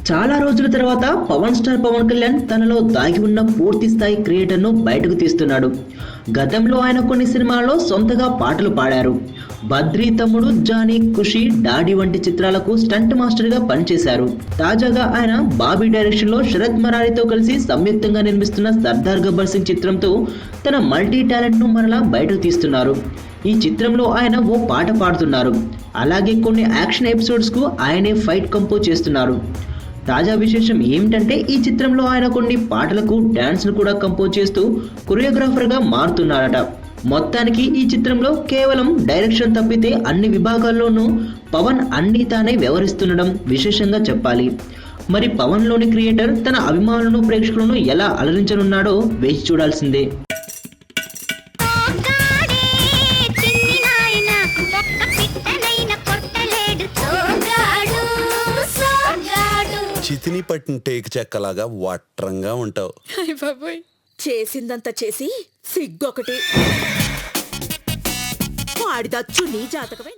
చాలా రోజుల తర్వాత స్టార్ పవన్ కళ్యాణ్ తనలో దాగి ఉన్న పూర్తి స్థాయి క్రియేటర్ను బయటకు తీస్తున్నాడు. గతంలో ఆయన కొన్ని సినిమాల్లో సొంతగా పాటలు పాడారు. బద్రీ తమ్ముడు, జానీ, ఖుషి, డాడీ వంటి చిత్రాలకు స్టంట్ మాస్టర్గా పనిచేశారు. తాజాగా ఆయన బాబీ డైరెక్షన్లో శరత్ మరారితో కలిసి సంయుక్తంగా నిర్మిస్తున్న సర్దార్ గబ్బర్ సింగ్ చిత్రంతో తన మల్టీ టాలెంట్ను మరలా బయటకు తీస్తున్నారు. ఈ చిత్రంలో ఆయన ఓ పాట పాడుతున్నారు. అలాగే కొన్ని యాక్షన్ ఎపిసోడ్స్కు ఆయనే ఫైట్ కంపోజ్ చేస్తున్నారు. తాజా విశేషం ఏమిటంటే ఈ చిత్రంలో ఆయన కొన్ని పాటలకు డాన్స్ను కూడా కంపోజ్ చేస్తూ కొరియోగ్రాఫర్గా మారుతున్నారట. మొత్తానికి ఈ చిత్రంలో కేవలం డైరెక్షన్ తప్పితే అన్ని విభాగాల్లోనూ పవన్ అన్నీ తానే వ్యవహరిస్తుండడం విశేషంగా చెప్పాలి. మరి పవన్లోని క్రియేటర్ తన అభిమానులను, ప్రేక్షకులను ఎలా అలరించనున్నాడో వేచి చూడాల్సిందే. చితిని పట్టిన టేకు చెక్కలాగా వట్రంగా ఉంటావు. చేసిందంతా చేసి సిగ్గొకటి వాడిదచ్చు నీ జాతకమే.